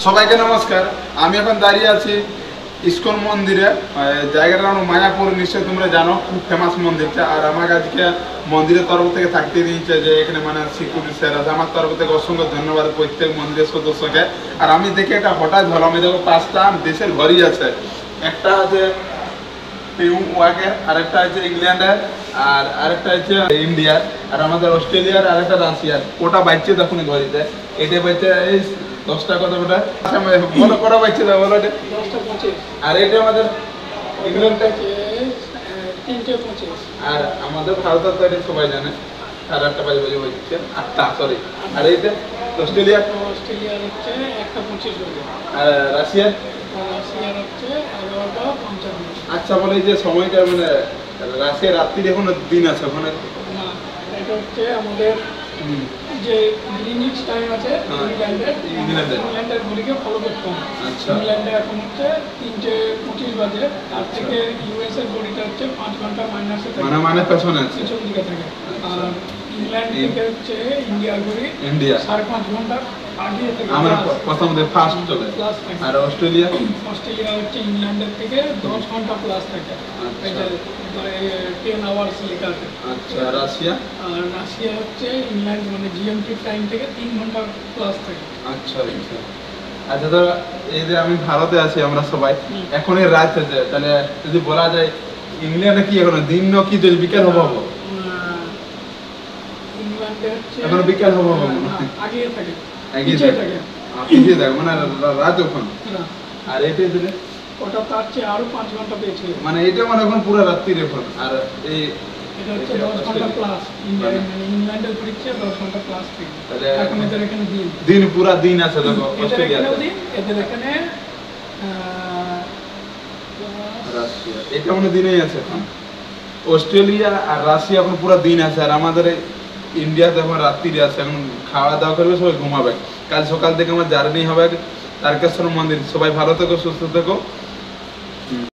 সবাইকে নমস্কার। আমি এখন দাঁড়িয়ে আছি ইস্কন মন্দিরে। জায়গাটার নাম মায়াপুর, নিশ্চয়ই তোমরা জানো, খুব ফেমাস মন্দিরটা। আর আমাকে আজকে মন্দিরের তরফ থেকে থাকতে দিয়েছে, যে এখানে মানে সিকিউরিটি স্যার আছে। আমার তরফ থেকে অসংখ্য ধন্যবাদ প্রত্যেক মন্দিরের সদস্যকে। আর আমি দেখে এটা হঠাৎ ভালো, আমি দেখো 5টা দেশের ঘরই আছে। একটা আছে ওয়াকের, আরেকটা আছে ইংল্যান্ডের, আর আরেকটা হচ্ছে ইন্ডিয়ার, আর আমাদের অস্ট্রেলিয়ার, আর একটা রাশিয়ার। ওটা বাচ্চা তখন ঘড়িতে এটা বাচ্চা এই 10টা কত ওটা বলো কটা বাচ্চা দাও বলো। 10টা 25 আর এটা আমাদের ইংল্যান্ডটা 3টে 25 আর আমাদের ভারতের তো এটা সবাই জানে। আর একটা বাজে বাজে বাজছে 8টা, সরি। আর এইটা অস্ট্রেলিয়া অস্ট্রেলিয়ার হচ্ছে 1টা 25 বাজে, আর রাশিয়ার রাশিয়ার হচ্ছে 11টা 55। আচ্ছা, বলে এই যে সময়টা মানে রাশিয়ার রাত্রির এখন দিন আছে ওখানে না, এটা হচ্ছে আমাদের যে গ্রিনিচ টাইম আছে ইংল্যান্ডের ঘড়িকে ফলো করতে হবে। আচ্ছা। ইংল্যান্ডে এখন হচ্ছে 3টে 25 বাজে, তার থেকে ইউএস এর ঘড়িটা হচ্ছে 5 ঘন্টা মাইনাসে থাকে, মানে পেছনে আছে, পিছন দিকে থাকে। আর ইংল্যান্ড থেকে হচ্ছে ইন্ডিয়ার ঘড়ি ইন্ডিয়া 5.5 ঘন্টা আগে থেকে আমরা প্রথম ফার্স্ট চলে। প্লাস থাকে। আর অস্ট্রেলিয়া হচ্ছে ইংল্যান্ডের থেকে 10 ঘন্টা প্লাস থাকে। এটা 10 আওয়ার্স লেখা আছে। আচ্ছা, রাশিয়া আর রাশিয়া হচ্ছে ইংল্যান্ড মানে জিএমটি টাইম থেকে 3 ঘন্টা প্লাস থাকে। আচ্ছা আচ্ছা আচ্ছা। তো এই যে আমি ভারতে আছি, আমরা সবাই এখন এই রাত আছে, তাহলে যদি বলা যায় ইংল্যান্ডে কি এখন দিন কি যদি বিকেল হবো ইংল্যান্ডে হচ্ছে এখন বিকেল হবো আগে থাকে, এগিয়ে পিছিয়ে থাকে, থাকে, পিছিয়ে থাকে মানে রাত ওখান। আর এটা দিলে ওটা তার চেয়ে আরো 5 ঘন্টা পেয়েছে, মানে এটা মানে এখন পুরো রাত্রির এখন। আর এই এটা হচ্ছে 10 ঘন্টা প্লাস। ইংল্যান্ডের পরীক্ষা 10 ঘন্টা প্লাস থাকে। তাহলে এখন এদের এখানে দিন পুরো দিন আছে দেখো অস্ট্রেলিয়াতে। এদের এখানে রাশিয়া এটা মানে দিনেই আছে এখন। অস্ট্রেলিয়া আর রাশিয়া এখন পুরো দিন আছে, আর আমাদের ইন্ডিয়াতে এখন রাত্রিরে আছে। এখন খাওয়া দাওয়া করবে, সবাই ঘুমাবে। কাল সকাল থেকে আমার জার্নি হবে তারকেশ্বর মন্দির। সবাই ভালো থেকো, সুস্থ থেকো।